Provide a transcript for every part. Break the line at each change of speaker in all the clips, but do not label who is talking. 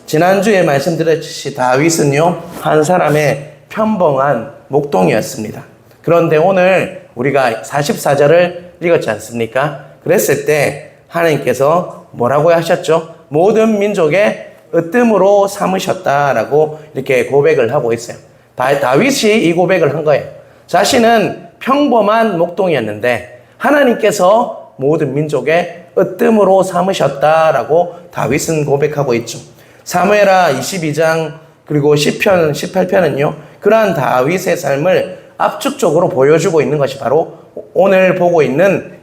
지난주에 말씀드렸듯이 다윗은요, 한 사람의 평범한 목동이었습니다. 그런데 오늘 우리가 44절을 읽었지 않습니까? 그랬을 때 하나님께서 뭐라고 하셨죠? 모든 민족의 으뜸으로 삼으셨다라고 이렇게 고백을 하고 있어요. 다윗이 이 고백을 한 거예요. 자신은 평범한 목동이었는데 하나님께서 모든 민족의 으뜸으로 삼으셨다라고 다윗은 고백하고 있죠. 사무엘하 22장 그리고 시편 18편은요. 그러한 다윗의 삶을 압축적으로 보여주고 있는 것이 바로 오늘 보고 있는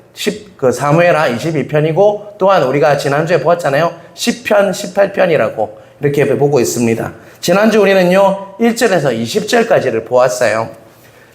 사무엘하 22편이고 또한 우리가 지난주에 보았잖아요. 시편 18편이라고 이렇게 보고 있습니다. 지난주 우리는요. 1절에서 20절까지를 보았어요.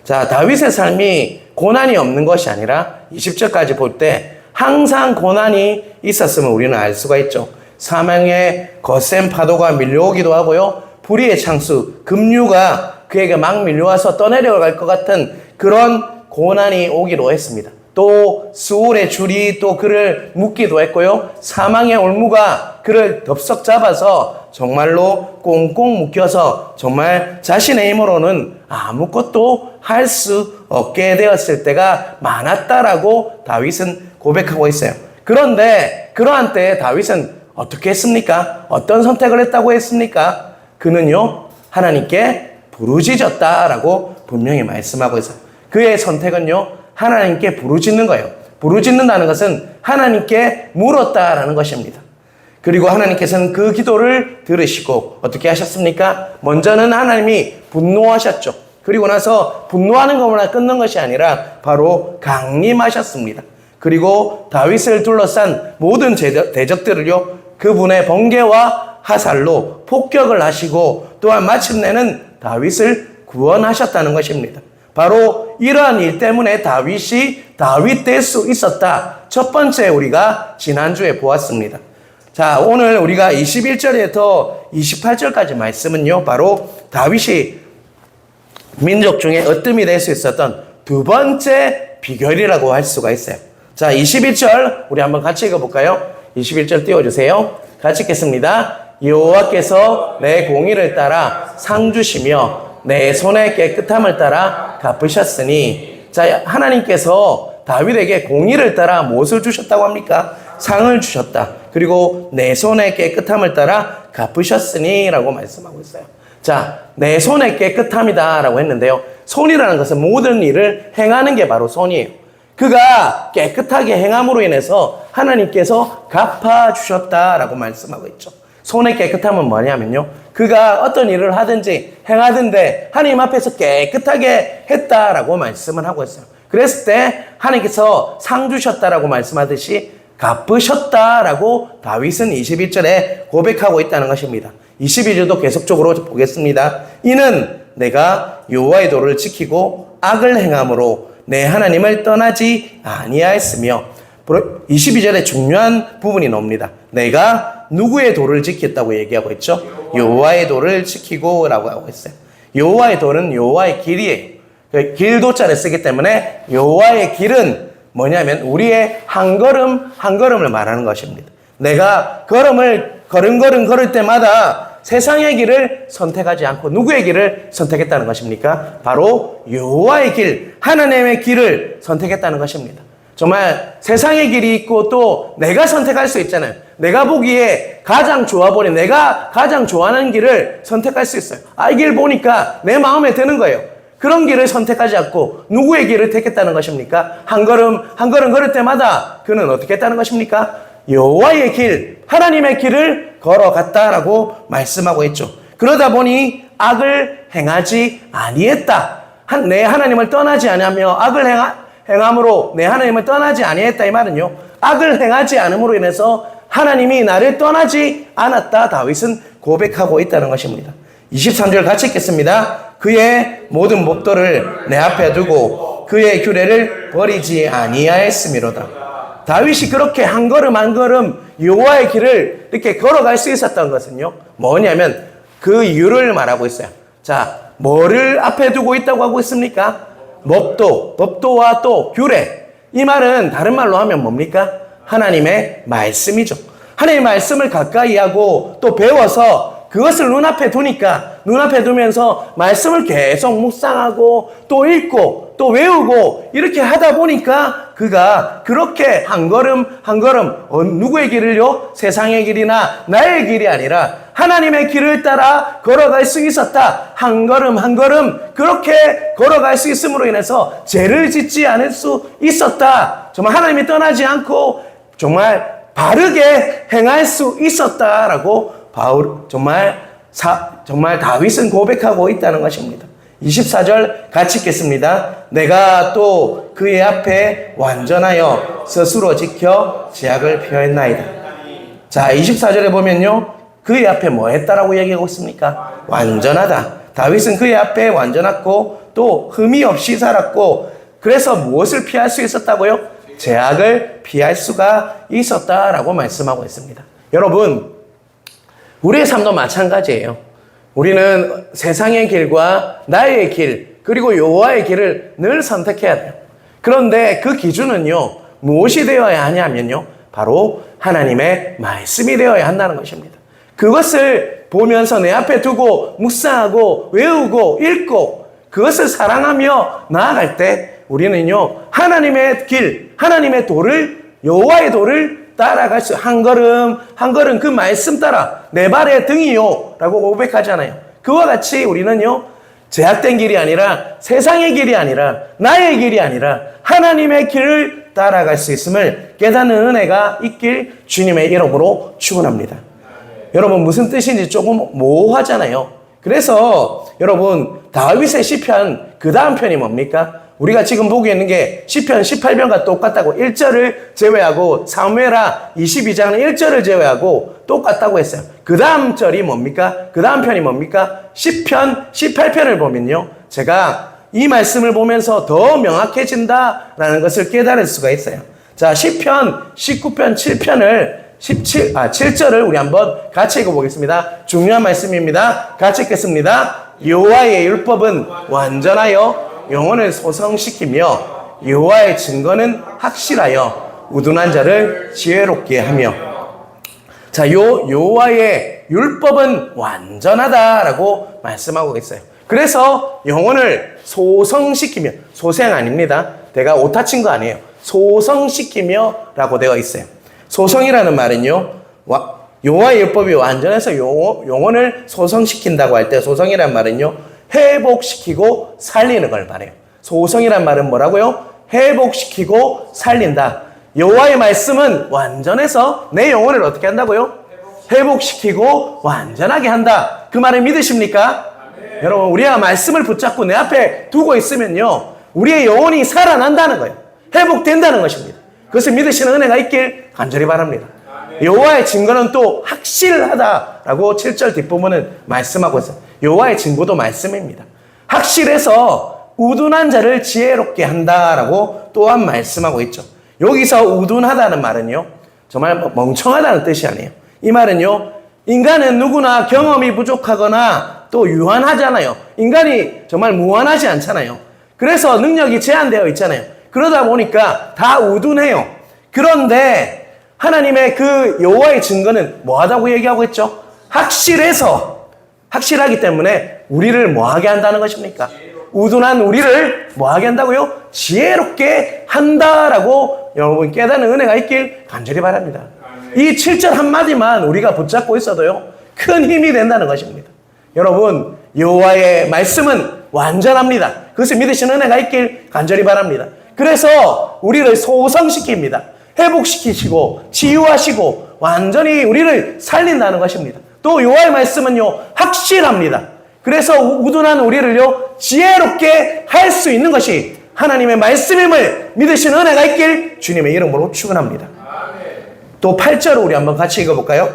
자, 다윗의 삶이 고난이 없는 것이 아니라 20절까지 볼 때 항상 고난이 있었음을 우리는 알 수가 있죠. 사망의 거센 파도가 밀려오기도 하고요. 불의의 창수, 급류가 그에게 막 밀려와서 떠내려갈 것 같은 그런 고난이 오기도 했습니다. 또 수울의 줄이 또 그를 묶기도 했고요. 사망의 올무가 그를 덥석 잡아서 정말로 꽁꽁 묶여서 정말 자신의 힘으로는 아무것도 할 수 없게 되었을 때가 많았다라고 다윗은 고백하고 있어요. 그런데 그러한 때에 다윗은 어떻게 했습니까? 어떤 선택을 했다고 했습니까? 그는요, 하나님께 부르짖었다라고 분명히 말씀하고 있어요. 그의 선택은요, 하나님께 부르짖는 거예요. 부르짖는다는 것은 하나님께 물었다라는 것입니다. 그리고 하나님께서는 그 기도를 들으시고 어떻게 하셨습니까? 먼저는 하나님이 분노하셨죠. 그리고 나서 분노하는 것만 끊는 것이 아니라 바로 강림하셨습니다. 그리고 다윗을 둘러싼 모든 대적들을요, 그분의 번개와 하살로 폭격을 하시고 또한 마침내는 다윗을 구원하셨다는 것입니다. 바로 이러한 일 때문에 다윗이 다윗 될 수 있었다. 첫 번째 우리가 지난주에 보았습니다. 자, 오늘 우리가 21절에서 28절까지 말씀은요, 바로 다윗이 민족 중에 으뜸이 될 수 있었던 두 번째 비결이라고 할 수가 있어요. 자, 21절 우리 한번 같이 읽어볼까요? 21절 띄워주세요. 같이 읽겠습니다. 여호와께서 내 공의를 따라 상 주시며 내 손의 깨끗함을 따라 갚으셨으니. 자, 하나님께서 다윗에게 공의를 따라 무엇을 주셨다고 합니까? 상을 주셨다. 그리고 내 손의 깨끗함을 따라 갚으셨으니 라고 말씀하고 있어요. 자, 내 손의 깨끗함이다 라고 했는데요. 손이라는 것은 모든 일을 행하는 게 바로 손이에요. 그가 깨끗하게 행함으로 인해서 하나님께서 갚아주셨다라고 말씀하고 있죠. 손의 깨끗함은 뭐냐면요, 그가 어떤 일을 하든지 행하든데 하나님 앞에서 깨끗하게 했다라고 말씀을 하고 있어요. 그랬을 때 하나님께서 상 주셨다라고 말씀하듯이 갚으셨다라고 다윗은 21절에 고백하고 있다는 것입니다. 22절도 계속적으로 보겠습니다. 이는 내가 여호와의 도를 지키고 악을 행함으로 내 하나님을 떠나지 아니하였으며. 22절에 중요한 부분이 나옵니다. 내가 누구의 도를 지켰다고 얘기하고 있죠? 여호와의 도를 지키고 라고 하고 있어요. 여호와의 도는 여호와의 길이에요. 길도자를 쓰기 때문에 여호와의 길은 뭐냐면 우리의 한 걸음 한 걸음을 말하는 것입니다. 내가 걸음 걸을 때마다 세상의 길을 선택하지 않고 누구의 길을 선택했다는 것입니까? 바로 여호와의 길, 하나님의 길을 선택했다는 것입니다. 정말 세상의 길이 있고 또 내가 선택할 수 있잖아요. 내가 보기에 가장 좋아 보이는, 내가 가장 좋아하는 길을 선택할 수 있어요. 이 길 보니까 내 마음에 드는 거예요. 그런 길을 선택하지 않고 누구의 길을 택했다는 것입니까? 한 걸음 한 걸음 걸을 때마다 그는 어떻게 했다는 것입니까? 여호와의 길, 하나님의 길을 걸어갔다라고 말씀하고 있죠. 그러다 보니 악을 행하지 아니했다. 내 하나님을 떠나지 아니하며 악을 행함으로 내 하나님을 떠나지 아니했다. 이 말은요, 악을 행하지 않음으로 인해서 하나님이 나를 떠나지 않았다. 다윗은 고백하고 있다는 것입니다. 23절 같이 읽겠습니다. 그의 모든 목도를 내 앞에 두고 그의 규례를 버리지 아니하였음이로다. 다윗이 그렇게 한 걸음 한 걸음 여호와의 길을 이렇게 걸어갈 수 있었던 것은요, 뭐냐면 그 이유를 말하고 있어요. 자, 뭐를 앞에 두고 있다고 하고 있습니까? 법도와 또 규례. 이 말은 다른 말로 하면 뭡니까? 하나님의 말씀이죠. 하나님의 말씀을 가까이 하고 또 배워서 그것을 눈앞에 두니까 눈앞에 두면서 말씀을 계속 묵상하고 또 읽고 또 외우고 이렇게 하다 보니까 그가 그렇게 한 걸음 한 걸음 누구의 길을요? 세상의 길이나 나의 길이 아니라 하나님의 길을 따라 걸어갈 수 있었다. 한 걸음 한 걸음 그렇게 걸어갈 수 있음으로 인해서 죄를 짓지 않을 수 있었다. 정말 하나님이 떠나지 않고 정말 바르게 행할 수 있었다라고 정말 다윗은 고백하고 있다는 것입니다. 24절 같이 읽겠습니다. 내가 또 그의 앞에 완전하여 스스로 지켜 제약을 피하였나이다. 자, 24절에 보면요. 그의 앞에 뭐 했다라고 얘기하고 있습니까? 완전하다. 다윗은 그의 앞에 완전했고 또 흠이 없이 살았고 그래서 무엇을 피할 수 있었다고요? 제약을 피할 수가 있었다라고 말씀하고 있습니다. 여러분, 우리의 삶도 마찬가지예요. 우리는 세상의 길과 나의 길, 그리고 여호와의 길을 늘 선택해야 돼요. 그런데 그 기준은요, 무엇이 되어야 하냐면요, 바로 하나님의 말씀이 되어야 한다는 것입니다. 그것을 보면서 내 앞에 두고 묵상하고 외우고 읽고 그것을 사랑하며 나아갈 때 우리는요, 하나님의 길, 하나님의 도를, 여호와의 도를 따라갈 수, 한 걸음 한 걸음 그 말씀 따라 내 발의 등이요 라고 고백하잖아요. 그와 같이 우리는요, 제약된 길이 아니라 세상의 길이 아니라 나의 길이 아니라 하나님의 길을 따라갈 수 있음을 깨닫는 은혜가 있길 주님의 이름으로 축원합니다. 여러분, 무슨 뜻인지 조금 모호하잖아요. 그래서 여러분, 다윗의 시편 그 다음 편이 뭡니까? 우리가 지금 보고 있는 게 시편 18편과 똑같다고 1절을 제외하고 사무엘하 22장은 1절을 제외하고 똑같다고 했어요. 그 다음 절이 뭡니까? 그 다음 편이 뭡니까? 시편 18편을 보면요, 제가 이 말씀을 보면서 더 명확해진다라는 것을 깨달을 수가 있어요. 자, 시편 19편 7절을 우리 한번 같이 읽어보겠습니다. 중요한 말씀입니다. 같이 읽겠습니다. 여호와의 율법은 완전하여 영혼을 소성시키며 여호와의 증거는 확실하여 우둔한 자를 지혜롭게 하며. 자, 여호와의 율법은 완전하다라고 말씀하고 있어요. 그래서 영혼을 소성시키며, 소생 아닙니다. 내가 오타 친 거 아니에요. 소성시키며 라고 되어 있어요. 소성이라는 말은요, 여호와의 율법이 완전해서 영혼을 소성시킨다고 할 때 소성이라는 말은요, 회복시키고 살리는 걸 말해요. 소성이란 말은 뭐라고요? 회복시키고 살린다. 여호와의 말씀은 완전해서 내 영혼을 어떻게 한다고요? 회복시키고 완전하게 한다. 그 말을 믿으십니까? 여러분, 우리가 말씀을 붙잡고 내 앞에 두고 있으면요, 우리의 영혼이 살아난다는 거예요. 회복된다는 것입니다. 그것을 믿으시는 은혜가 있길 간절히 바랍니다. 여호와의 증거는 또 확실하다라고 7절 뒷부분은 말씀하고 있어요. 여호와의 증거도 말씀입니다. 확실해서 우둔한 자를 지혜롭게 한다라고 또한 말씀하고 있죠. 여기서 우둔하다는 말은요, 정말 멍청하다는 뜻이 아니에요. 이 말은요, 인간은 누구나 경험이 부족하거나 또 유한하잖아요. 인간이 정말 무한하지 않잖아요. 그래서 능력이 제한되어 있잖아요. 그러다 보니까 다 우둔해요. 그런데 하나님의 그 여호와의 증거는 뭐하다고 얘기하고 있죠? 확실하기 때문에 우리를 뭐하게 한다는 것입니까? 우둔한 우리를 뭐하게 한다고요? 지혜롭게 한다라고 여러분 깨닫는 은혜가 있길 간절히 바랍니다. 이 7절 한마디만 우리가 붙잡고 있어도요, 큰 힘이 된다는 것입니다. 여러분, 여호와의 말씀은 완전합니다. 그것을 믿으시는 은혜가 있길 간절히 바랍니다. 그래서 우리를 소성시킵니다. 회복시키시고 치유하시고 완전히 우리를 살린다는 것입니다. 또 여호와의 말씀은요, 확실합니다. 그래서 우둔한 우리를요, 지혜롭게 할 수 있는 것이 하나님의 말씀임을 믿으시는 은혜가 있길 주님의 이름으로 축원합니다. 또 8절을 우리 한번 같이 읽어볼까요?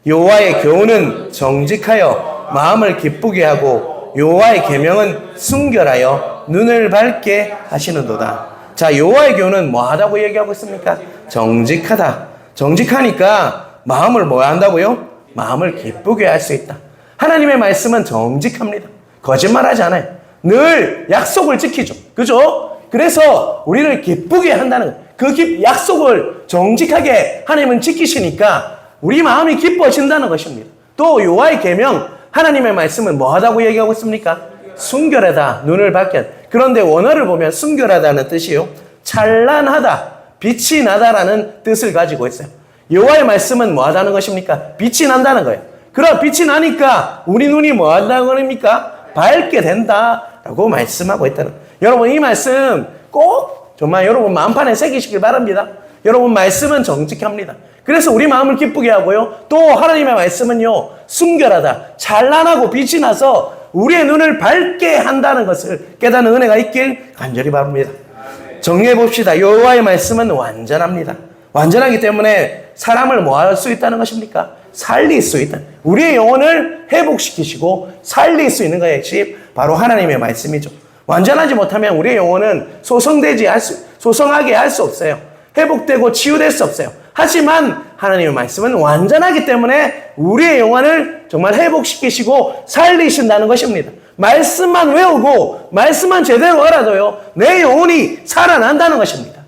여호와의 교훈은 정직하여 마음을 기쁘게 하고 여호와의 계명은 순결하여 눈을 밝게 하시는도다. 자, 여호와의 교훈은 뭐하다고 얘기하고 있습니까? 정직하다. 정직하니까 마음을 뭐 한다고요? 마음을 기쁘게 할 수 있다. 하나님의 말씀은 정직합니다. 거짓말하지 않아요. 늘 약속을 지키죠. 그죠? 그래서 우리를 기쁘게 한다는 거예요. 그 약속을 정직하게 하나님은 지키시니까 우리 마음이 기뻐진다는 것입니다. 또 여호와의 계명, 하나님의 말씀은 뭐하다고 얘기하고 있습니까? 순결하다, 눈을 밝게 하다. 그런데 원어를 보면 순결하다는 뜻이요, 찬란하다, 빛이 나다라는 뜻을 가지고 있어요. 여호와의 말씀은 뭐하다는 것입니까? 빛이 난다는 거예요. 그럼 빛이 나니까 우리 눈이 뭐한다는 겁니까? 밝게 된다라고 말씀하고 있다는 거예요. 여러분, 이 말씀 꼭 정말 여러분 마음판에 새기시길 바랍니다. 여러분, 말씀은 정직합니다. 그래서 우리 마음을 기쁘게 하고요, 또 하나님의 말씀은요, 순결하다, 찬란하고 빛이 나서 우리의 눈을 밝게 한다는 것을 깨닫는 은혜가 있길 간절히 바랍니다. 정리해 봅시다. 여호와의 말씀은 완전합니다. 완전하기 때문에 사람을 뭐 할 수 있다는 것입니까? 살릴 수 있다. 우리의 영혼을 회복시키시고 살릴 수 있는 것이 바로 하나님의 말씀이죠. 완전하지 못하면 우리의 영혼은 소성하게 할 수 없어요. 회복되고 치유될 수 없어요. 하지만 하나님의 말씀은 완전하기 때문에 우리의 영혼을 정말 회복시키시고 살리신다는 것입니다. 말씀만 외우고 말씀만 제대로 알아도요, 내 영혼이 살아난다는 것입니다.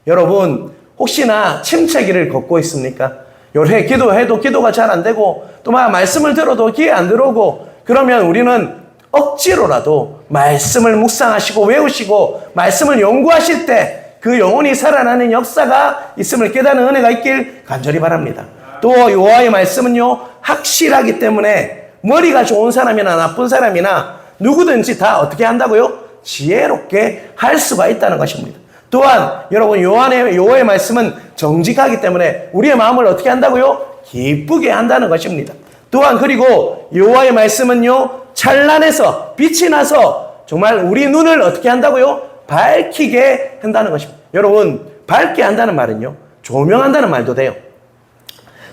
여러분, 혹시나 침체기를 걷고 있습니까? 요새 기도해도 기도가 잘 안 되고 또 막 말씀을 들어도 귀에 안 들어오고, 그러면 우리는 억지로라도 말씀을 묵상하시고 외우시고 말씀을 연구하실 때 그 영혼이 살아나는 역사가 있음을 깨닫는 은혜가 있길 간절히 바랍니다. 또 여호와의 말씀은요, 확실하기 때문에 머리가 좋은 사람이나 나쁜 사람이나 누구든지 다 어떻게 한다고요? 지혜롭게 할 수가 있다는 것입니다. 또한 여러분, 여호와의 말씀은 정직하기 때문에 우리의 마음을 어떻게 한다고요? 기쁘게 한다는 것입니다. 또한 그리고 여호와의 말씀은요, 찬란해서 빛이 나서 정말 우리 눈을 어떻게 한다고요? 밝히게 한다는 것입니다. 여러분, 밝게 한다는 말은요, 조명한다는 말도 돼요.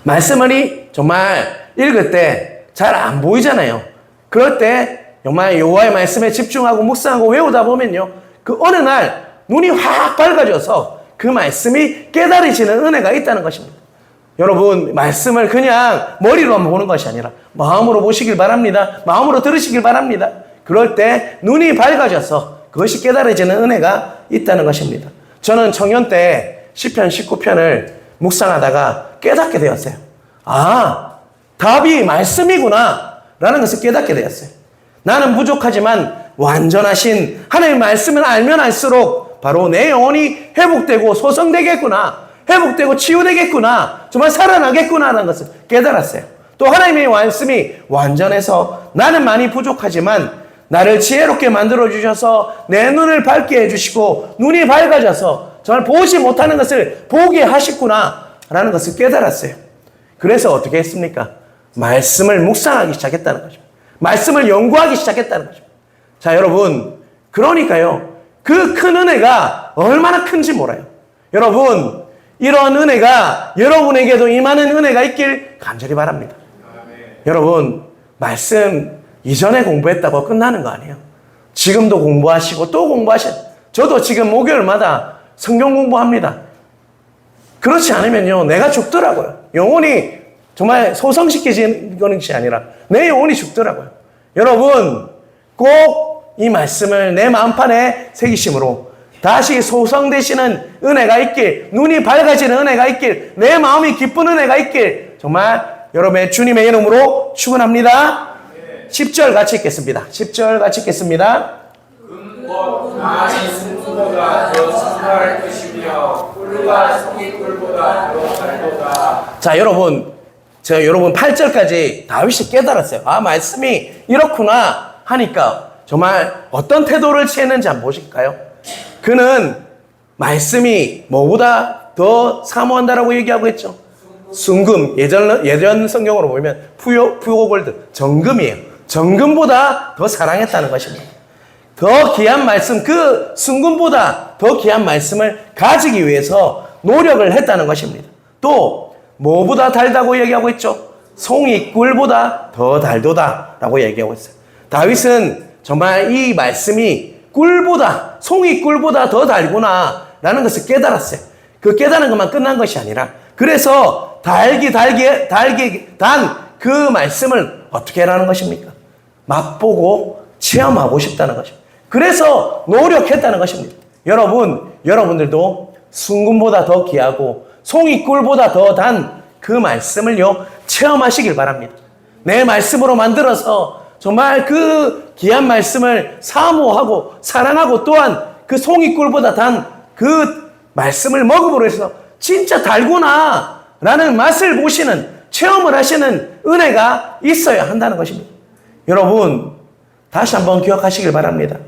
말씀을 정말 읽을 때 잘 안 보이잖아요. 그럴 때 정말 여호와의 말씀에 집중하고 묵상하고 외우다 보면요, 그 어느 날 눈이 확 밝아져서 그 말씀이 깨달아지는 은혜가 있다는 것입니다. 여러분, 말씀을 그냥 머리로만 보는 것이 아니라 마음으로 보시길 바랍니다. 마음으로 들으시길 바랍니다. 그럴 때 눈이 밝아져서 그것이 깨달아지는 은혜가 있다는 것입니다. 저는 청년 때 시편 19편을 묵상하다가 깨닫게 되었어요. 아, 답이 말씀이구나 라는 것을 깨닫게 되었어요. 나는 부족하지만 완전하신 하나님의 말씀을 알면 알수록 바로 내 영혼이 회복되고 소성되겠구나, 회복되고 치유되겠구나, 정말 살아나겠구나라는 것을 깨달았어요. 또 하나님의 말씀이 완전해서 나는 많이 부족하지만 나를 지혜롭게 만들어주셔서 내 눈을 밝게 해주시고 눈이 밝아져서 정말 보지 못하는 것을 보게 하시구나 라는 것을 깨달았어요. 그래서 어떻게 했습니까? 말씀을 묵상하기 시작했다는 거죠. 말씀을 연구하기 시작했다는 거죠. 자, 여러분, 그러니까요, 그 큰 은혜가 얼마나 큰지 몰라요. 여러분, 이런 은혜가 여러분에게도 임하는 은혜가 있길 간절히 바랍니다. 여러분, 말씀 이전에 공부했다고 끝나는 거 아니에요. 지금도 공부하시고 또 공부하셔요. 저도 지금 목요일마다 성경 공부합니다. 그렇지 않으면요, 내가 죽더라고요. 영혼이 정말 소성시켜지는 것이 아니라 내 영혼이 죽더라고요. 여러분, 꼭 이 말씀을 내 마음판에 새기심으로 다시 소성되시는 은혜가 있길, 눈이 밝아지는 은혜가 있길, 내 마음이 기쁜 은혜가 있길, 정말 여러분의 주님의 이름으로 축원합니다. 10절 같이 읽겠습니다. 10절 같이 읽겠습니다.
금보다 승보다 더 선할 것이며 꿀과 송이꿀보다 더 달도다.
자, 제가 여러분 8절까지 다윗이 깨달았어요. 아, 말씀이 이렇구나 하니까 정말 어떤 태도를 취했는지 한번 보실까요? 그는 말씀이 뭐보다 더 사모한다라고 얘기하고 있죠. 순금, 예전 성경으로 보면 푸고골드, 정금이에요. 정금보다 더 사랑했다는 것입니다. 더 귀한 말씀, 그 순금보다 더 귀한 말씀을 가지기 위해서 노력을 했다는 것입니다. 또 뭐보다 달다고 얘기하고 있죠? 송이 꿀보다 더 달도다 라고 얘기하고 있어요. 다윗은 정말 이 말씀이 꿀보다, 송이 꿀보다 더 달구나 라는 것을 깨달았어요. 그 깨달은 것만 끝난 것이 아니라, 그래서 달기 단 그 말씀을 어떻게 하라는 것입니까? 맛보고 체험하고 싶다는 것입니다. 그래서 노력했다는 것입니다. 여러분들도 순금보다 더 귀하고 송이 꿀보다 더 단 그 말씀을요, 체험하시길 바랍니다. 내 말씀으로 만들어서 정말 그 귀한 말씀을 사모하고 사랑하고 또한 그 송이꿀보다 단 그 말씀을 먹음으로 해서 진짜 달구나 라는 맛을 보시는 체험을 하시는 은혜가 있어야 한다는 것입니다. 여러분 다시 한번 기억하시길 바랍니다.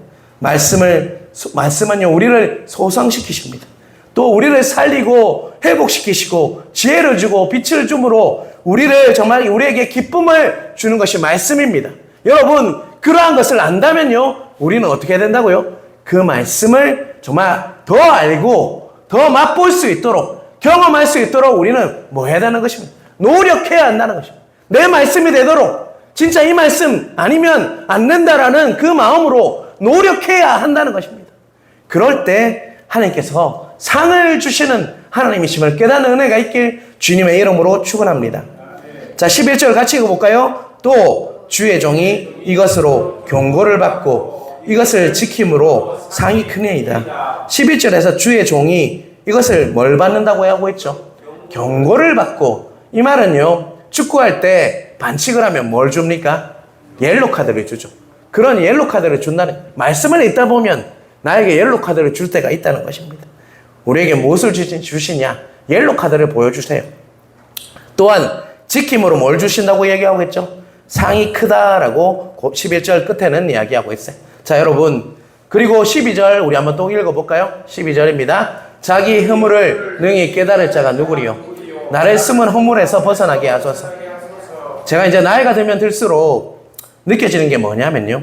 말씀은요 우리를 소성시키십니다. 또 우리를 살리고 회복시키시고 지혜를 주고 빛을 줌으로 우리를 정말 우리에게 기쁨을 주는 것이 말씀입니다. 여러분 그러한 것을 안다면요 우리는 어떻게 해야 된다고요? 그 말씀을 정말 더 알고 더 맛볼 수 있도록 경험할 수 있도록 우리는 뭐 해야 되는 것입니다. 노력해야 한다는 것입니다. 내 말씀이 되도록 진짜 이 말씀 아니면 안 된다라는 그 마음으로 노력해야 한다는 것입니다. 그럴 때 하나님께서 상을 주시는 하나님이심을 깨닫는 은혜가 있길 주님의 이름으로 축원합니다. 자 11절 같이 읽어볼까요? 또 주의 종이 이것으로 경고를 받고 이것을 지킴으로 상이 크니이다. 11절에서 주의 종이 이것을 뭘 받는다고 하고 있죠? 경고를 받고. 이 말은요 축구할 때 반칙을 하면 뭘 줍니까? 옐로 카드를 주죠. 그런 옐로 카드를 준다는 말씀을 읽다 보면 나에게 옐로 카드를 줄 때가 있다는 것입니다. 우리에게 무엇을 주시냐? 옐로 카드를 보여주세요. 또한 지킴으로 뭘 주신다고 얘기하고 있죠? 상이 크다라고 11절 끝에는 이야기하고 있어요. 자 여러분 그리고 12절 우리 한번 또 읽어볼까요? 12절입니다. 자기 허물을 능히 깨달을 자가 누구리요? 나를 숨은 허물에서 벗어나게 하소서. 제가 이제 나이가 들면 들수록 느껴지는 게 뭐냐면요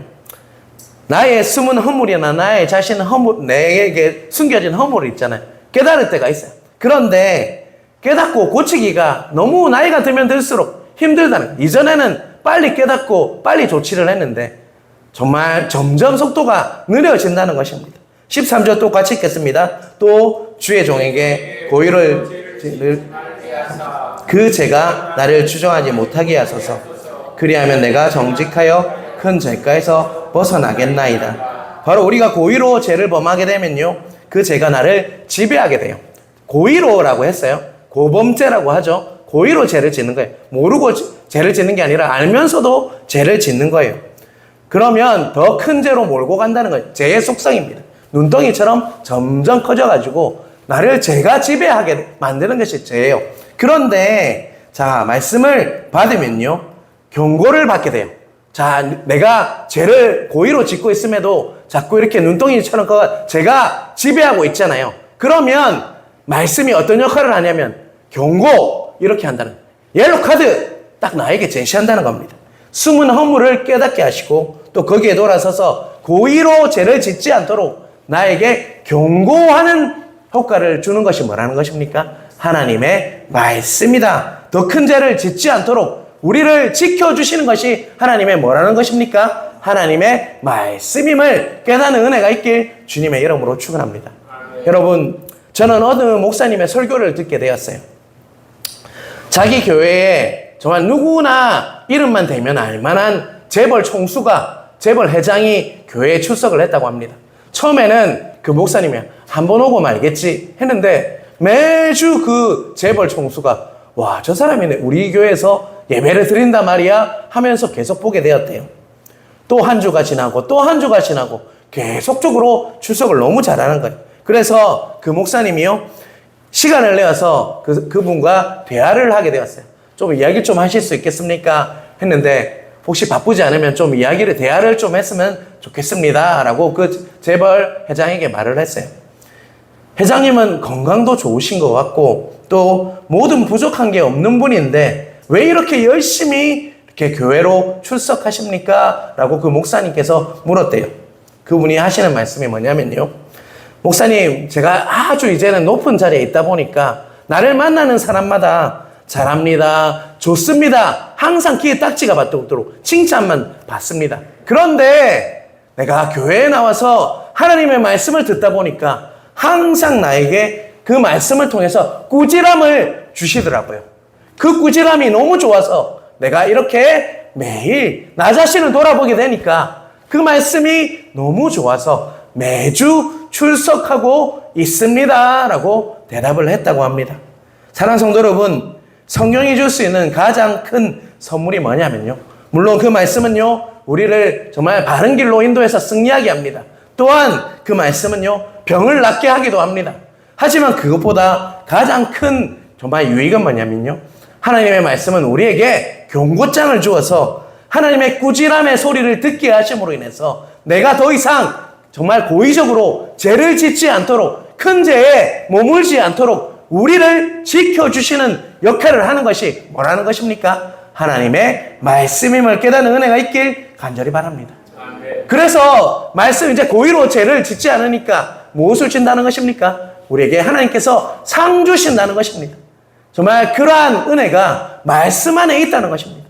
나의 숨은 허물이나 나의 자신 허물, 내게 숨겨진 허물이 있잖아요. 깨달을 때가 있어요. 그런데 깨닫고 고치기가 너무 나이가 들면 들수록 힘들다는, 이전에는 빨리 깨닫고 빨리 조치를 했는데 정말 점점 속도가 느려진다는 것입니다. 13절 똑같이 읽겠습니다. 또 주의 종에게 고의를 그 죄가 나를 추정하지 못하게 하소서. 그리하면 내가 정직하여 큰 죄가에서 벗어나겠나이다. 바로 우리가 고의로 죄를 범하게 되면요 그 죄가 나를 지배하게 돼요. 고의로라고 했어요. 고범죄라고 하죠. 고의로 죄를 짓는 거예요. 모르고 죄를 짓는 게 아니라 알면서도 죄를 짓는 거예요. 그러면 더 큰 죄로 몰고 간다는 거예요. 죄의 속성입니다. 눈덩이처럼 점점 커져가지고 나를 죄가 지배하게 만드는 것이 죄예요. 그런데 자 말씀을 받으면요 경고를 받게 돼요. 자 내가 죄를 고의로 짓고 있음에도 자꾸 이렇게 눈덩이처럼 죄가 지배하고 있잖아요. 그러면 말씀이 어떤 역할을 하냐면 경고 이렇게 한다는 옐로 카드 딱 나에게 제시한다는 겁니다. 숨은 허물을 깨닫게 하시고 또 거기에 돌아서서 고의로 죄를 짓지 않도록 나에게 경고하는 효과를 주는 것이 뭐라는 것입니까? 하나님의 말씀이다. 더 큰 죄를 짓지 않도록 우리를 지켜주시는 것이 하나님의 뭐라는 것입니까? 하나님의 말씀임을 깨닫는 은혜가 있길 주님의 이름으로 축원합니다. 여러분 저는 어느 목사님의 설교를 듣게 되었어요. 자기 교회에 정말 누구나 이름만 대면 알만한 재벌 총수가 재벌 회장이 교회에 출석을 했다고 합니다. 처음에는 그 목사님이 한 번 오고 말겠지 했는데 매주 그 재벌 총수가 와, 저 사람이 우리 교회에서 예배를 드린단 말이야 하면서 계속 보게 되었대요. 또 한 주가 지나고 또 한 주가 지나고 계속적으로 출석을 너무 잘하는 거예요. 그래서 그 목사님이요 시간을 내어서 그분과 대화를 하게 되었어요. 좀 이야기 좀 하실 수 있겠습니까? 했는데 혹시 바쁘지 않으면 좀 대화를 좀 했으면 좋겠습니다 라고 그 재벌 회장에게 말을 했어요. 회장님은 건강도 좋으신 것 같고 또 모든 부족한 게 없는 분인데 왜 이렇게 열심히 이렇게 교회로 출석하십니까? 라고 그 목사님께서 물었대요. 그분이 하시는 말씀이 뭐냐면요. 목사님, 제가 아주 이제는 높은 자리에 있다 보니까 나를 만나는 사람마다 잘합니다, 좋습니다, 항상 귀에 딱지가 받도록 칭찬만 받습니다. 그런데 내가 교회에 나와서 하나님의 말씀을 듣다 보니까 항상 나에게 그 말씀을 통해서 꾸지람을 주시더라고요. 그 꾸지람이 너무 좋아서 내가 이렇게 매일 나 자신을 돌아보게 되니까 그 말씀이 너무 좋아서 매주 출석하고 있습니다 라고 대답을 했다고 합니다. 사랑하는 성도 여러분, 성경이 줄 수 있는 가장 큰 선물이 뭐냐면요. 물론 그 말씀은요, 우리를 정말 바른 길로 인도해서 승리하게 합니다. 또한 그 말씀은요, 병을 낫게 하기도 합니다. 하지만 그것보다 가장 큰 정말 유익은 뭐냐면요. 하나님의 말씀은 우리에게 경고장을 주어서 하나님의 꾸지람의 소리를 듣게 하심으로 인해서 내가 더 이상 정말 고의적으로 죄를 짓지 않도록, 큰 죄에 머물지 않도록 우리를 지켜주시는 역할을 하는 것이 뭐라는 것입니까? 하나님의 말씀임을 깨닫는 은혜가 있길 간절히 바랍니다. 그래서 말씀 이제 고의로 죄를 짓지 않으니까 무엇을 준다는 것입니까? 우리에게 하나님께서 상 주신다는 것입니다. 정말 그러한 은혜가 말씀 안에 있다는 것입니다.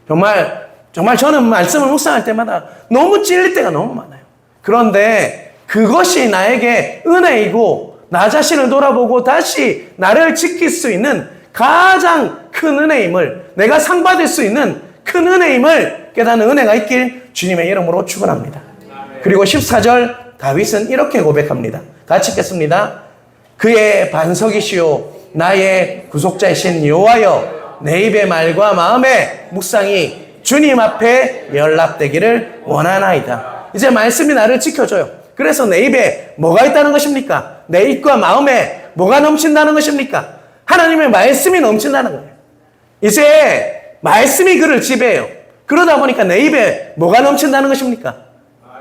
정말 저는 말씀을 묵상할 때마다 너무 찔릴 때가 너무 많아요. 그런데 그것이 나에게 은혜이고 나 자신을 돌아보고 다시 나를 지킬 수 있는 가장 큰 은혜임을, 내가 상 받을 수 있는 큰 은혜임을 깨닫는 은혜가 있길 주님의 이름으로 축원합니다. 그리고 14절 다윗은 이렇게 고백합니다. 같이 읽겠습니다. 그의 반석이시오 나의 구속자이신 여호와여, 내 입의 말과 마음의 묵상이 주님 앞에 연락되기를 원하나이다. 이제 말씀이 나를 지켜줘요. 그래서 내 입에 뭐가 있다는 것입니까? 내 입과 마음에 뭐가 넘친다는 것입니까? 하나님의 말씀이 넘친다는 거예요. 이제 말씀이 그를 지배해요. 그러다 보니까 내 입에 뭐가 넘친다는 것입니까?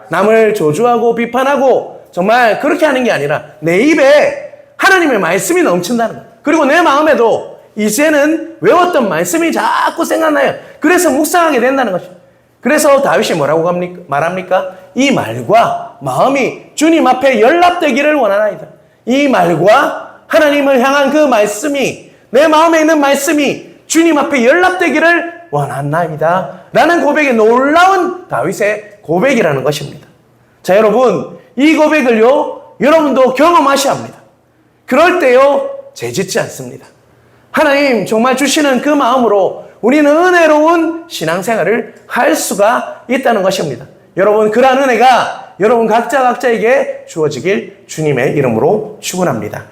남을 조주하고 비판하고 정말 그렇게 하는 게 아니라 내 입에 하나님의 말씀이 넘친다는 거예요. 그리고 내 마음에도 이제는 외웠던 말씀이 자꾸 생각나요. 그래서 묵상하게 된다는 것이죠. 그래서 다윗이 뭐라고 말합니까? 이 말과 마음이 주님 앞에 연락되기를 원하나이다. 이 말과 하나님을 향한 그 말씀이, 내 마음에 있는 말씀이 주님 앞에 연락되기를 원하나이다 라는 고백이 놀라운 다윗의 고백이라는 것입니다. 자, 여러분, 이 고백을요, 여러분도 경험하셔야 합니다. 그럴 때요, 죄 짓지 않습니다. 하나님 정말 주시는 그 마음으로 우리는 은혜로운 신앙생활을 할 수가 있다는 것입니다. 여러분, 그러한 은혜가 여러분 각자에게 주어지길 주님의 이름으로 축원합니다.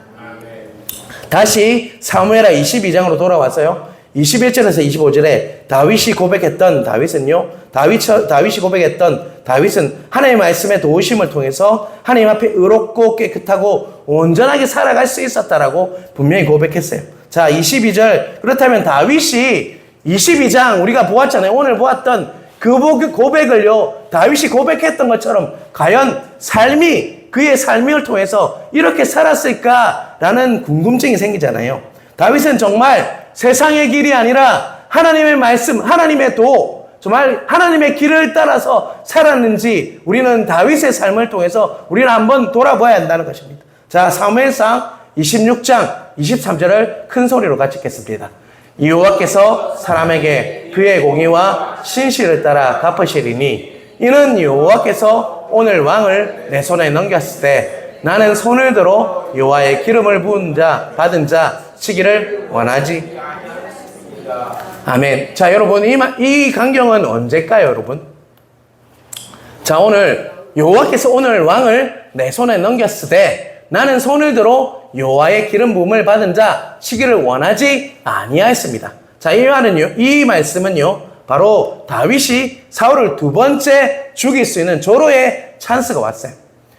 다시 사무엘하 22장으로 돌아와서요, 21절에서 25절에 다윗이 고백했던 다윗은 하나님의 말씀의 도우심을 통해서 하나님 앞에 의롭고 깨끗하고 온전하게 살아갈 수 있었다라고 분명히 고백했어요. 자, 22절. 그렇다면 다윗이 22장 우리가 보았잖아요. 오늘 보았던 그 고백을요, 다윗이 고백했던 것처럼 과연 그의 삶을 통해서 이렇게 살았을까라는 궁금증이 생기잖아요. 다윗은 정말 세상의 길이 아니라 하나님의 말씀, 하나님의 정말 하나님의 길을 따라서 살았는지 우리는 다윗의 삶을 통해서 우리는 한번 돌아봐야 한다는 것입니다. 자, 사무엘상 26장 23절을 큰 소리로 같이 읽겠습니다. 여호와께서 사람에게 그의 공의와 신실을 따라 갚으시리니 이는 여호와께서 오늘 왕을 내 손에 넘겼을 때 나는 손을 들어 여호와의 기름을 받은 자 치기를 원하지. 아멘. 자, 여러분, 이 강경은 언제일까요, 여러분? 자, 오늘 여호와께서 오늘 왕을 내 손에 넘겼을 때 나는 손을 들어 여호와의 기름 부음을 받은 자 치기를 원하지 아니하였습니다. 자, 이 말씀은요, 바로 다윗이 사울을 두 번째 죽일 수 있는 조로의 찬스가 왔어요.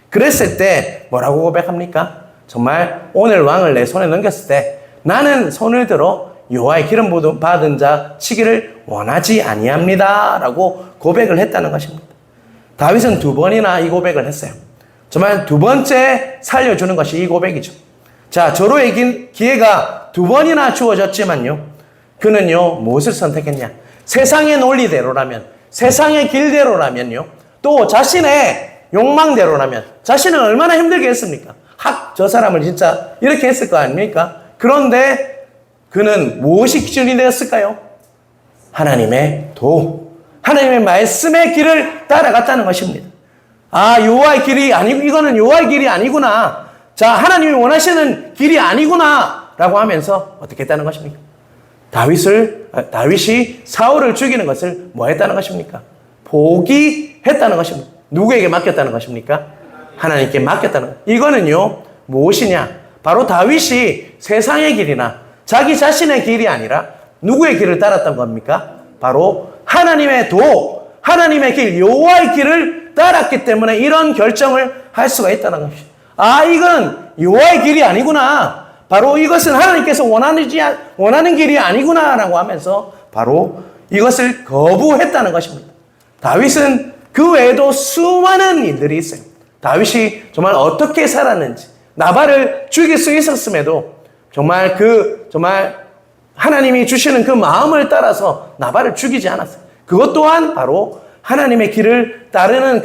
그랬을 때 뭐라고 고백합니까? 정말 오늘 왕을 내 손에 넘겼을 때 나는 손을 들어 여호와의 기름 부음 받은 자 치기를 원하지 아니합니다 라고 고백을 했다는 것입니다. 다윗은 두 번이나 이 고백을 했어요. 정말 두 번째 살려주는 것이 이 고백이죠. 자, 조로의 기회가 두 번이나 주어졌지만요, 그는요 무엇을 선택했냐? 세상의 논리대로라면, 세상의 길대로라면요, 또 자신의 욕망대로라면 자신은 얼마나 힘들게 했습니까? 저 사람을 진짜 이렇게 했을 거 아닙니까? 그런데 그는 무엇이 기준이 되었을까요? 하나님의 하나님의 말씀의 길을 따라갔다는 것입니다. 아, 여호와의 길이 아니고, 이거는 여호와의 길이 아니구나. 자, 하나님이 원하시는 길이 아니구나 라고 하면서 어떻게 했다는 것입니까? 다윗이 사울을 죽이는 것을 뭐 했다는 것입니까? 포기했다는 것입니다. 누구에게 맡겼다는 것입니까? 하나님께 맡겼다는 것. 이거는요 무엇이냐? 바로 다윗이 세상의 길이나 자기 자신의 길이 아니라 누구의 길을 따랐던 겁니까? 바로 하나님의 하나님의 길, 여호와의 길을 따랐기 때문에 이런 결정을 할 수가 있다는 것이죠. 아, 이건 여호와의 길이 아니구나. 바로 이것은 하나님께서 원하는 길이 아니구나라고 하면서 바로 이것을 거부했다는 것입니다. 다윗은 그 외에도 수많은 일들이 있어요. 다윗이 정말 어떻게 살았는지, 나발을 죽일 수 있었음에도 정말 하나님이 주시는 그 마음을 따라서 나발을 죽이지 않았어요. 그것 또한 바로 하나님의 길을 따르는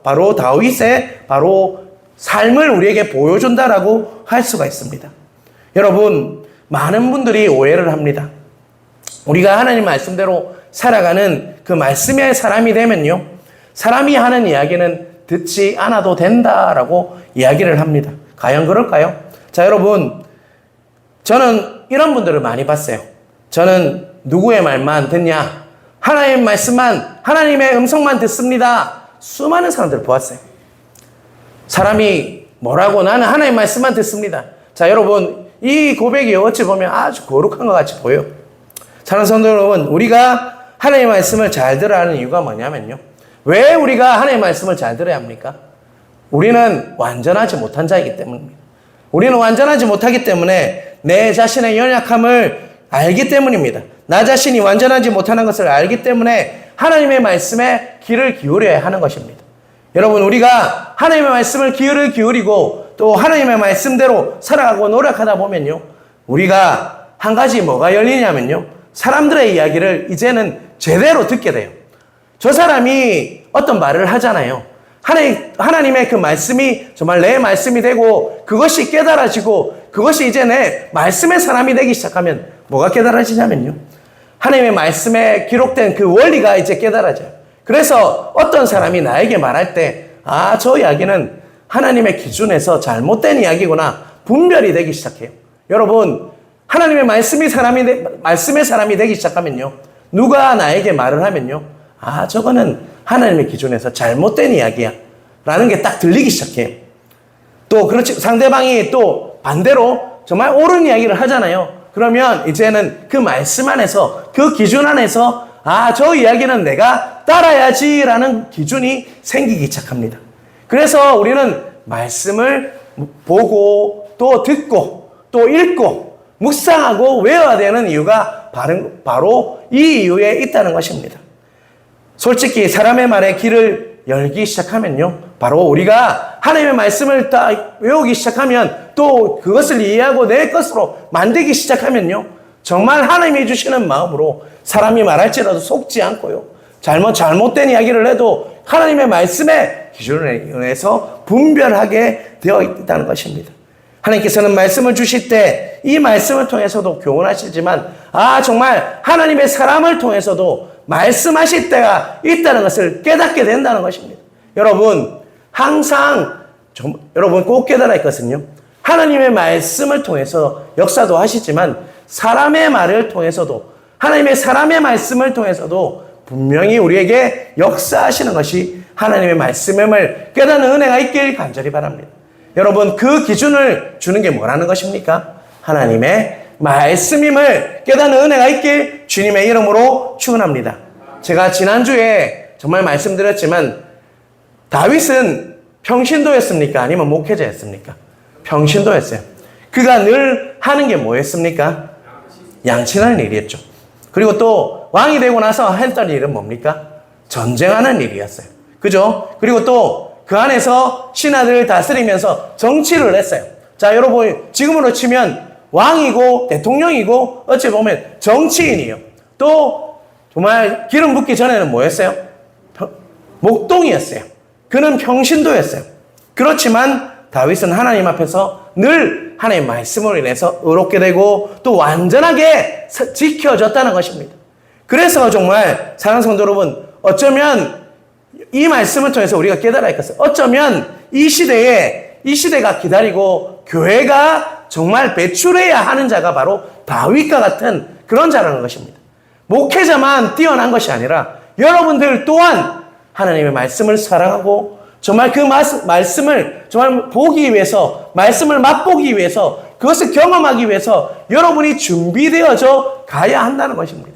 바로 다윗의 바로 삶을 우리에게 보여준다라고 할 수가 있습니다. 여러분, 많은 분들이 오해를 합니다. 우리가 하나님 말씀대로 살아가는 그 말씀의 사람이 되면요, 사람이 하는 이야기는 듣지 않아도 된다라고 이야기를 합니다. 과연 그럴까요? 자, 여러분, 저는 이런 분들을 많이 봤어요. 저는 누구의 말만 듣냐? 하나님의 말씀만, 하나님의 음성만 듣습니다. 수많은 사람들을 보았어요. 사람이 뭐라고 나는 하나님의 말씀만 듣습니다. 자, 여러분, 이 고백이 어찌 보면 아주 거룩한 것 같이 보여요. 사랑하는 성도 여러분, 우리가 하나님의 말씀을 잘 들어야 하는 이유가 뭐냐면요. 왜 우리가 하나님의 말씀을 잘 들어야 합니까? 우리는 완전하지 못한 자이기 때문입니다. 우리는 완전하지 못하기 때문에 내 자신의 연약함을 알기 때문입니다. 나 자신이 완전하지 못하는 것을 알기 때문에 하나님의 말씀에 귀를 기울여야 하는 것입니다. 여러분, 우리가 하나님의 말씀을 귀를 기울이고 또 하나님의 말씀대로 살아가고 노력하다 보면요, 우리가 한 가지 뭐가 열리냐면요, 사람들의 이야기를 이제는 제대로 듣게 돼요. 저 사람이 어떤 말을 하잖아요. 하나님의 그 말씀이 정말 내 말씀이 되고 그것이 깨달아지고 그것이 이제 내 말씀의 사람이 되기 시작하면 뭐가 깨달아지냐면요, 하나님의 말씀에 기록된 그 원리가 이제 깨달아져요. 그래서 어떤 사람이 나에게 말할 때, 아, 저 이야기는 하나님의 기준에서 잘못된 이야기구나 분별이 되기 시작해요. 여러분, 하나님의 말씀의 사람이 되기 시작하면요, 누가 나에게 말을 하면요, 아, 저거는 하나님의 기준에서 잘못된 이야기야 라는 게 딱 들리기 시작해요. 또 그렇지, 상대방이 또 반대로 정말 옳은 이야기를 하잖아요. 그러면 이제는 그 말씀 안에서, 그 기준 안에서, 아, 저 이야기는 내가 따라야지 라는 기준이 생기기 시작합니다. 그래서 우리는 말씀을 보고 또 듣고 또 읽고 묵상하고 외워야 되는 이유가 바로 이 이유에 있다는 것입니다. 솔직히 사람의 말에 귀를 열기 시작하면요, 바로 우리가 하나님의 말씀을 다 외우기 시작하면 또 그것을 이해하고 내 것으로 만들기 시작하면요, 정말 하나님이 주시는 마음으로 사람이 말할지라도 속지 않고요, 잘못된 이야기를 해도 하나님의 말씀의 기준에 의해서 분별하게 되어 있다는 것입니다. 하나님께서는 말씀을 주실 때 이 말씀을 통해서도 교훈하시지만, 아, 정말 하나님의 사람을 통해서도 말씀하실 때가 있다는 것을 깨닫게 된다는 것입니다. 여러분, 항상 여러분 꼭 깨달아야 했거든요. 하나님의 말씀을 통해서 역사도 하시지만 사람의 말을 통해서도, 하나님의 사람의 말씀을 통해서도 분명히 우리에게 역사하시는 것이 하나님의 말씀임을 깨닫는 은혜가 있길 간절히 바랍니다. 여러분, 그 기준을 주는 게 뭐라는 것입니까? 하나님의 말씀임을 깨닫는 은혜가 있길 주님의 이름으로 축원합니다. 제가 지난주에 정말 말씀드렸지만 다윗은 평신도였습니까? 아니면 목회자였습니까? 평신도였어요. 그가 늘 하는 게 뭐였습니까? 양치하는 일이었죠. 그리고 또 왕이 되고 나서 했던 일은 뭡니까? 전쟁하는 일이었어요. 그죠? 그리고 또 그 안에서 신하들을 다스리면서 정치를 했어요. 자, 여러분, 지금으로 치면 왕이고 대통령이고 어찌 보면 정치인이에요. 또 정말 기름 붓기 전에는 뭐였어요? 목동이었어요. 그는 평신도였어요. 그렇지만 다윗은 하나님 앞에서 늘 하나님의 말씀으로 인해서 의롭게 되고 또 완전하게 지켜졌다는 것입니다. 그래서 정말 사랑하는 성도 여러분, 어쩌면 이 말씀을 통해서 우리가 깨달아야 겠어요. 어쩌면 이 시대가 기다리고 교회가 정말 배출해야 하는 자가 바로 다윗과 같은 그런 자라는 것입니다. 목회자만 뛰어난 것이 아니라 여러분들 또한 하나님의 말씀을 사랑하고 정말 그 말씀을 정말 보기 위해서, 말씀을 맛보기 위해서 그것을 경험하기 위해서 여러분이 준비되어져 가야 한다는 것입니다.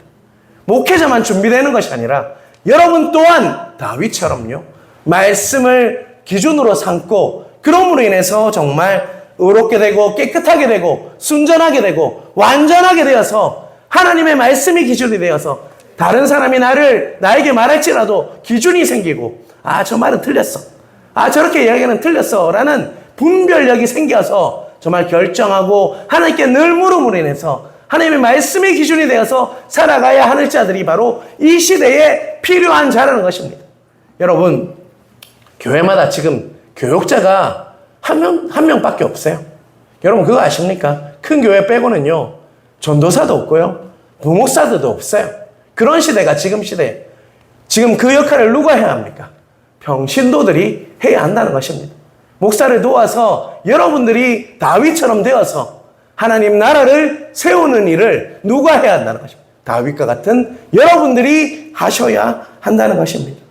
목회자만 준비되는 것이 아니라 여러분 또한 다윗처럼요, 말씀을 기준으로 삼고 그럼으로 인해서 정말 의롭게 되고 깨끗하게 되고 순전하게 되고 완전하게 되어서 하나님의 말씀이 기준이 되어서 다른 사람이 나에게 말할지라도 기준이 생기고, 아, 저 말은 틀렸어, 아, 저렇게 이야기는 틀렸어 라는 분별력이 생겨서 정말 결정하고 하나님께 늘 물음으로 인해서 하나님의 말씀의 기준이 되어서 살아가야 하는 자들이 바로 이 시대에 필요한 자라는 것입니다. 여러분, 교회마다 지금 교육자가 한 명밖에 없어요. 여러분 그거 아십니까? 큰 교회 빼고는요, 전도사도 없고요, 부목사들도 없어요. 그런 시대가 지금 시대예요. 지금 그 역할을 누가 해야 합니까? 평신도들이 해야 한다는 것입니다. 목사를 도와서 여러분들이 다윗처럼 되어서 하나님 나라를 세우는 일을 누가 해야 한다는 것입니다. 다윗과 같은 여러분들이 하셔야 한다는 것입니다.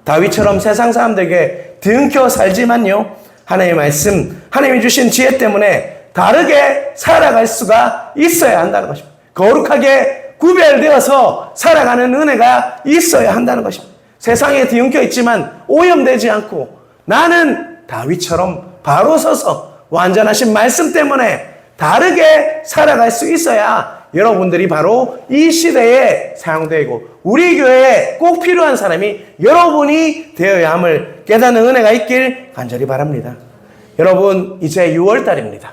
다윗처럼 세상 사람들에게 등켜 살지만요, 하나님의 말씀, 하나님이 주신 지혜 때문에 다르게 살아갈 수가 있어야 한다는 것입니다. 거룩하게 구별되어서 살아가는 은혜가 있어야 한다는 것입니다. 세상에 뒤엉켜 있지만 오염되지 않고 나는 다윗처럼 바로 서서 완전하신 말씀 때문에 다르게 살아갈 수 있어야 여러분들이 바로 이 시대에 사용되고 우리 교회에 꼭 필요한 사람이 여러분이 되어야 함을 깨닫는 은혜가 있길 간절히 바랍니다. 여러분, 이제 6월달입니다.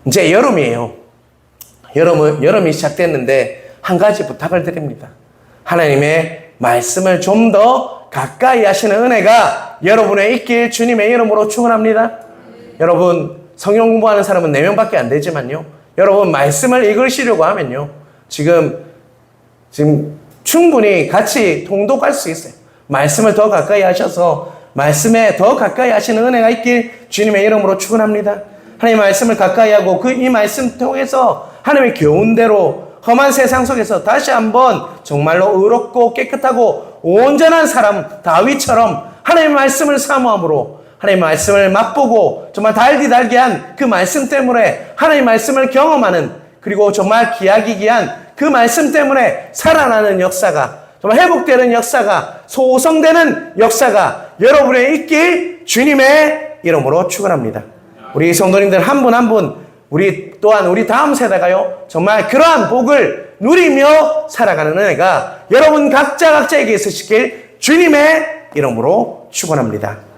이제 여름이에요. 여름이 시작됐는데 한 가지 부탁을 드립니다. 하나님의 말씀을 좀 더 가까이 하시는 은혜가 여러분의 있길 주님의 이름으로 축원합니다. 여러분, 성경 공부하는 사람은 4명밖에 안 되지만요, 여러분 말씀을 읽으시려고 하면요, 지금 충분히 같이 통독할 수 있어요. 말씀을 더 가까이 하셔서 말씀에 더 가까이 하시는 은혜가 있길 주님의 이름으로 축원합니다. 하나님의 말씀을 가까이 하고 이 말씀 통해서 하나님의 교훈대로 험한 세상 속에서 다시 한번 정말로 의롭고 깨끗하고 온전한 사람 다윗처럼 하나님의 말씀을 사모함으로 하나님의 말씀을 맛보고 정말 달기달기한 그 말씀 때문에 하나님의 말씀을 경험하는, 그리고 정말 귀하기 귀한 그 말씀 때문에 살아나는 역사가, 정말 회복되는 역사가, 소성되는 역사가 여러분의 있길 주님의 이름으로 축원합니다. 우리 성도님들 한 분 한 분, 우리 또한 우리 다음 세대가요, 정말 그러한 복을 누리며 살아가는 은혜가 여러분 각자에게 있으시길 주님의 이름으로 축원합니다.